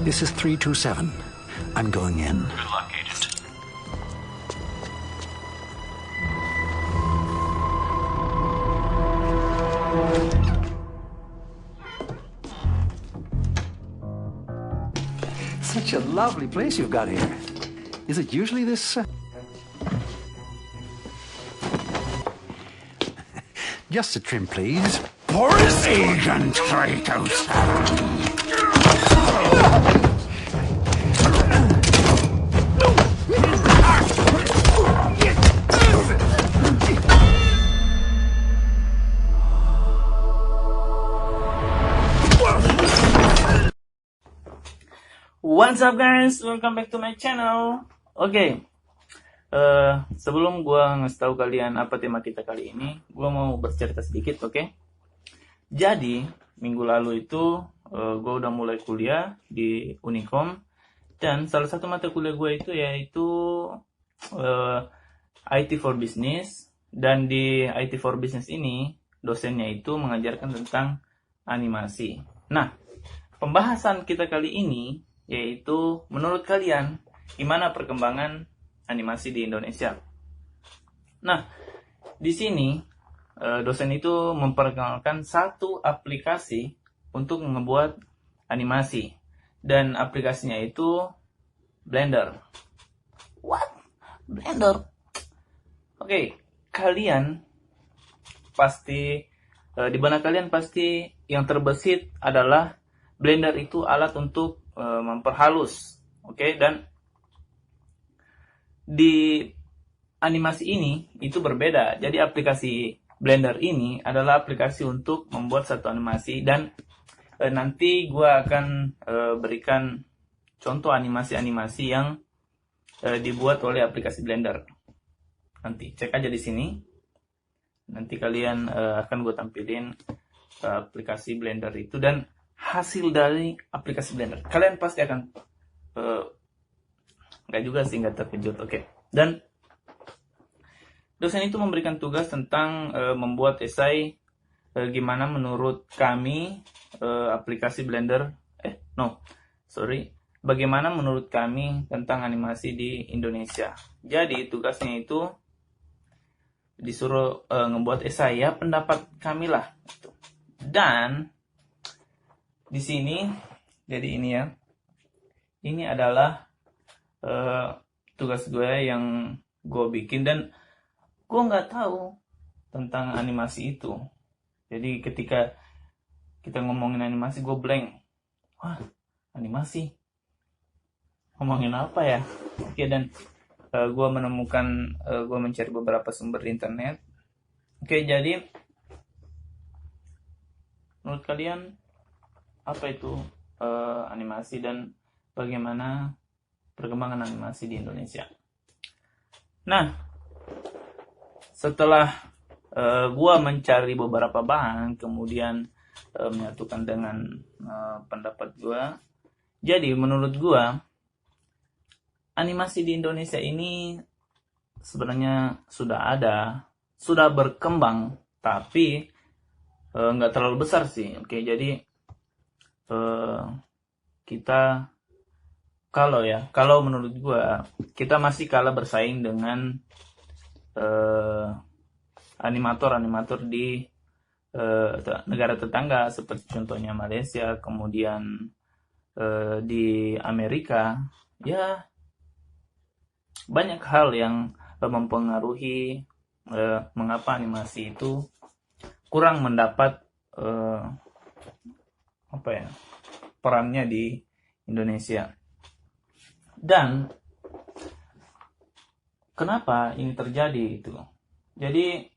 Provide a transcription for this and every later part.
This is 327. I'm going in. Good luck, Agent. Such a lovely place you've got here. Is it usually this... Just a trim, please. Boris Agent Kratos. What's up guys, welcome back to my channel. Oke, sebelum gua ngasih tahu kalian apa tema kita kali ini, gua mau bercerita sedikit, oke? Jadi minggu lalu itu gua udah mulai kuliah di Unicom, dan salah satu mata kuliah gua itu yaitu IT for Business. Dan di IT for Business ini dosennya itu mengajarkan tentang animasi. Nah, pembahasan kita kali ini yaitu menurut kalian gimana perkembangan animasi di Indonesia. Nah, di sini dosen itu memperkenalkan satu aplikasi untuk membuat animasi, dan aplikasinya itu Blender. What? Blender? Oke, kalian pasti di benak kalian pasti yang terbesit adalah Blender itu alat untuk memperhalus, oke? Dan di animasi ini itu berbeda. Jadi aplikasi Blender ini adalah aplikasi untuk membuat satu animasi, dan nanti gue akan berikan contoh animasi-animasi yang dibuat oleh aplikasi Blender. Nanti cek aja di sini. Nanti kalian akan gue tampilin aplikasi Blender itu dan hasil dari aplikasi Blender. Kalian pasti akan nggak juga sih, nggak terkejut, oke? Dan dosen itu memberikan tugas tentang membuat esai gimana menurut kami aplikasi Blender, bagaimana menurut kami tentang animasi di Indonesia. Jadi tugasnya itu disuruh ngebuat esai, ya pendapat kami lah. Dan di sini, jadi ini ya, ini adalah tugas gue yang gue bikin, dan gue nggak tahu tentang animasi itu. Jadi ketika kita ngomongin animasi, gue blank. Wah, animasi, ngomongin apa ya? Oke, dan gue menemukan, gue mencari beberapa sumber di internet. Oke, jadi menurut kalian apa itu animasi dan bagaimana perkembangan animasi di Indonesia? Nah, setelah gua mencari beberapa bahan, kemudian menyatukan dengan pendapat gua, jadi menurut gua animasi di Indonesia ini sebenarnya sudah ada, sudah berkembang, tapi nggak terlalu besar sih. Oke, jadi kita kalau menurut gua kita masih kalah bersaing dengan animator di negara tetangga seperti contohnya Malaysia, kemudian di Amerika. Ya, banyak hal yang mempengaruhi mengapa animasi itu kurang mendapat perannya di Indonesia. Dan kenapa ini terjadi itu? Jadi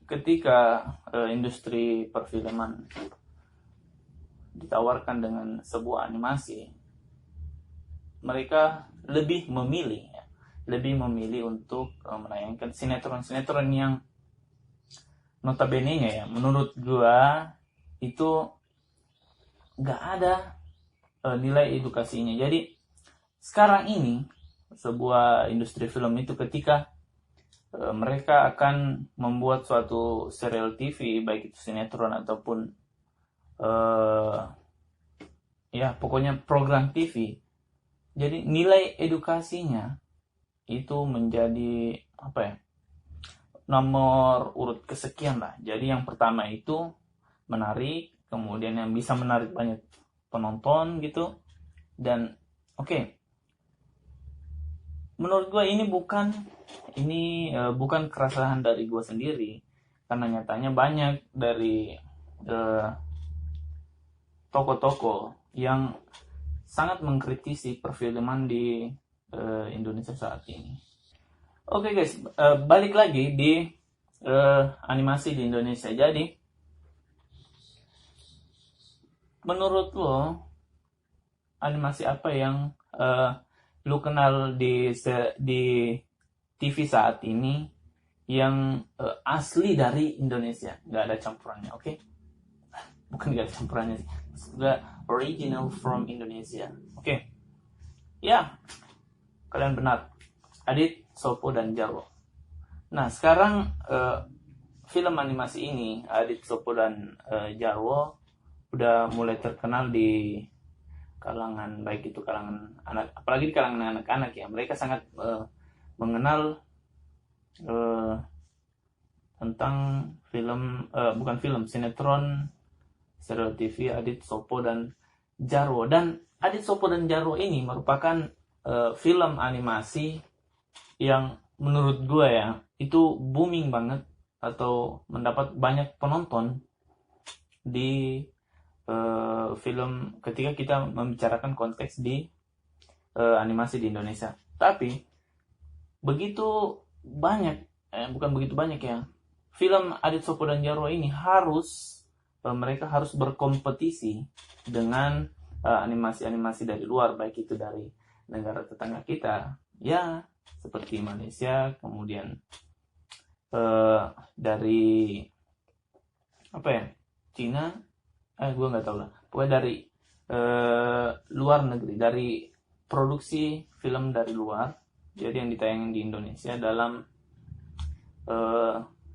ketika industri perfilman ditawarkan dengan sebuah animasi, mereka lebih memilih untuk menayangkan sinetron-sinetron yang notabene-nya ya, menurut gua itu nggak ada nilai edukasinya. Jadi sekarang ini sebuah industri film itu ketika mereka akan membuat suatu serial TV, baik itu sinetron ataupun ya pokoknya program TV. Jadi nilai edukasinya itu menjadi apa ya, nomor urut kesekian lah. Jadi yang pertama itu menarik, kemudian yang bisa menarik banyak penonton gitu. Dan oke, menurut gue ini bukan keresahan dari gue sendiri, karena nyatanya banyak dari toko-toko yang sangat mengkritisi perfilman di Indonesia saat ini. Oke guys, balik lagi di animasi di Indonesia. Jadi, menurut lo, animasi apa yang lo kenal di TV saat ini yang asli dari Indonesia, nggak ada campurannya, oke? Bukan nggak ada campurannya sih, nggak original from Indonesia, oke? Ya, kalian benar. Adit, Sopo, dan Jarwo. Nah, sekarang film animasi ini, Adit, Sopo, dan Jarwo udah mulai terkenal di kalangan, baik itu kalangan anak, apalagi di kalangan anak-anak ya. Mereka sangat mengenal tentang sinetron serial TV Adit, Sopo, dan Jarwo. Dan Adit, Sopo, dan Jarwo ini merupakan film animasi yang menurut gue ya, itu booming banget atau mendapat banyak penonton di film ketika kita membicarakan konteks di animasi di Indonesia. Tapi begitu banyak, bukan begitu banyak ya, film Adit, Sopo, dan Jarwo ini mereka harus berkompetisi dengan animasi-animasi dari luar, baik itu dari negara tetangga kita ya, seperti Malaysia, kemudian dari apa ya, Cina, gue nggak tahu lah, pokoknya dari luar negeri, dari produksi film dari luar, jadi yang ditayangin di Indonesia dalam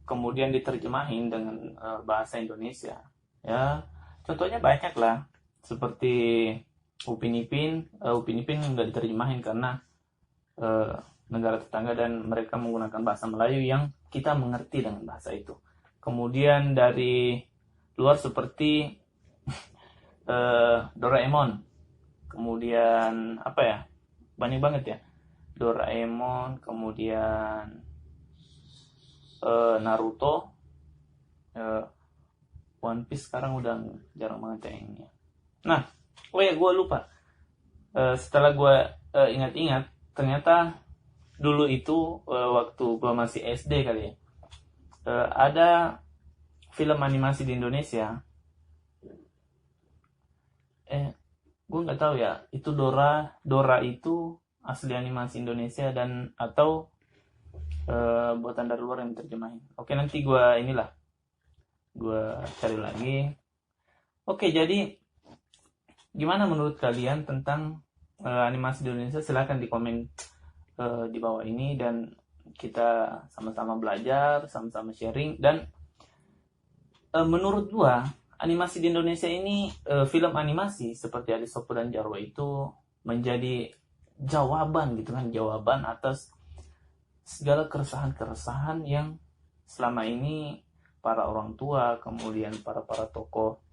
kemudian diterjemahin dengan bahasa Indonesia ya. Contohnya banyak lah, seperti Upin Ipin. Upin Ipin nggak diterjemahin karena negara tetangga dan mereka menggunakan bahasa Melayu yang kita mengerti dengan bahasa itu. Kemudian dari luar seperti Doraemon, kemudian apa ya, banyak banget ya, Doraemon, kemudian Naruto, One Piece sekarang udah jarang banget tayangnya. Nah, gue lupa, setelah gue ingat-ingat, ternyata dulu itu waktu gue masih SD kali ya, ada film animasi di Indonesia. Gue nggak tahu ya, itu Dora itu asli animasi Indonesia dan atau buatan dari luar yang terjemahin. Oke, nanti gue cari lagi. Oke, jadi gimana menurut kalian tentang animasi di Indonesia? Silahkan di komen di bawah ini, dan kita sama-sama belajar, sama-sama sharing. Dan menurut gua, animasi di Indonesia ini, film animasi seperti Adit, Sopo, dan Jarwo itu menjadi jawaban gitu kan, jawaban atas segala keresahan-keresahan yang selama ini para orang tua, kemudian para tokoh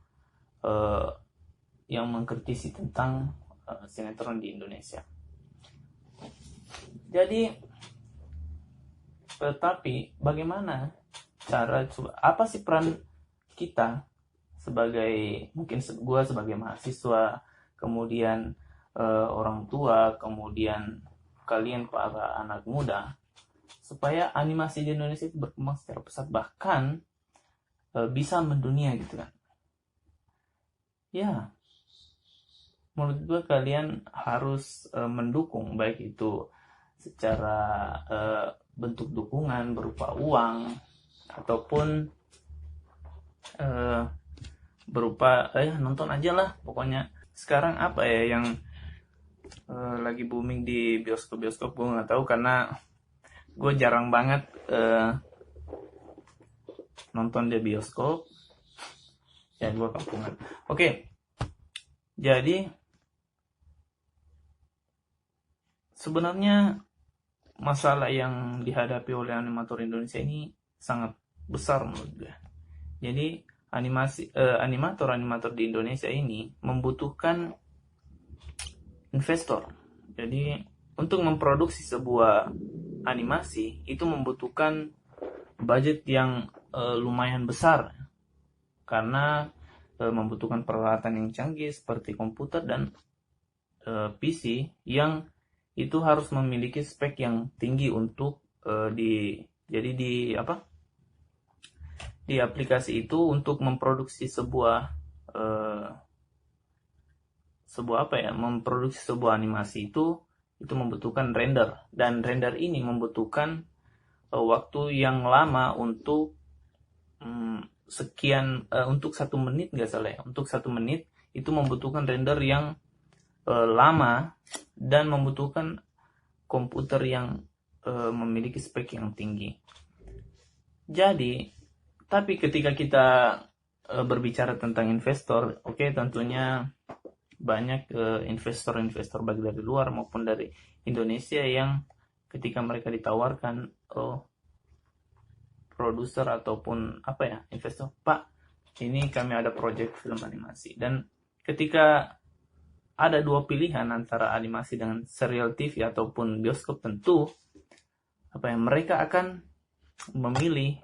yang mengkritisi tentang sinetron di Indonesia. Jadi, tapi bagaimana apa sih peran kita sebagai, mungkin gue sebagai mahasiswa, kemudian orang tua, kemudian kalian para anak muda, supaya animasi di Indonesia itu berkembang secara pesat, bahkan bisa mendunia gitu kan. Ya, menurut gue kalian harus mendukung, baik itu secara bentuk dukungan berupa uang ataupun berupa nonton aja lah. Pokoknya sekarang apa ya yang lagi booming di bioskop gue nggak tahu, karena gue jarang banget nonton di bioskop ya, gue kampungan. Oke, Jadi sebenarnya masalah yang dihadapi oleh animator Indonesia ini sangat besar menurut gue. Jadi animator-animator di Indonesia ini membutuhkan investor. Jadi untuk memproduksi sebuah animasi itu membutuhkan budget yang lumayan besar, karena membutuhkan peralatan yang canggih seperti komputer dan PC yang itu harus memiliki spek yang tinggi untuk di aplikasi itu untuk memproduksi memproduksi sebuah animasi itu membutuhkan render, dan render ini membutuhkan waktu yang lama untuk untuk 1 menit nggak salah ya, untuk 1 menit itu membutuhkan render yang lama dan membutuhkan komputer yang memiliki spek yang tinggi. Jadi, tapi ketika kita berbicara tentang investor, oke, tentunya banyak investor-investor baik dari luar maupun dari Indonesia yang ketika mereka ditawarkan produser ataupun investor, Pak, ini kami ada proyek film animasi, dan ketika ada 2 pilihan antara animasi dengan serial TV ataupun bioskop, tentu mereka akan memilih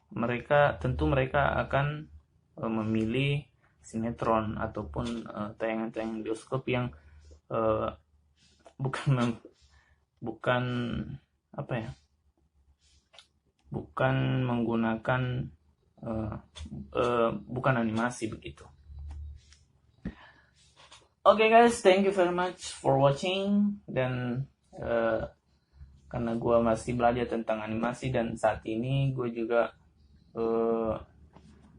mereka akan memilih sinetron ataupun tayangan-tayangan bioskop yang bukan menggunakan bukan animasi begitu. Oke guys, thank you very much for watching. Dan karena gue masih belajar tentang animasi, dan saat ini gue juga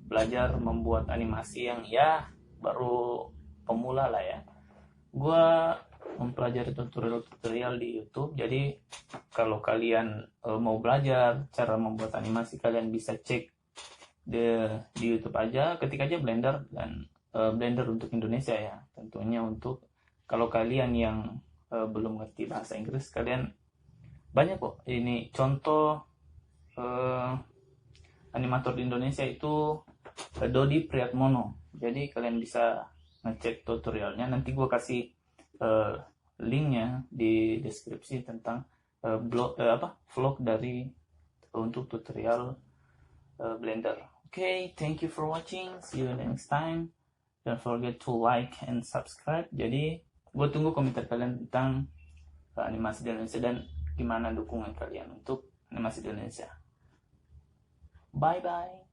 belajar membuat animasi yang ya baru pemula lah ya. Gue mempelajari tutorial di YouTube. Jadi kalau kalian mau belajar cara membuat animasi, kalian bisa cek di YouTube aja, ketik aja Blender, dan Blender untuk Indonesia ya. Tentunya untuk kalau kalian yang belum ngerti bahasa Inggris, kalian banyak kok ini contoh animator di Indonesia itu Dodi Priatmono. Jadi kalian bisa ngecek tutorialnya. Nanti gue kasih linknya di deskripsi tentang vlog dari untuk tutorial Blender. Okay, thank you for watching. See you next time. Don't forget to like and subscribe. Jadi gue tunggu komentar kalian tentang animasi di Indonesia dan gimana dukungan kalian untuk animasi di Indonesia. Bye bye.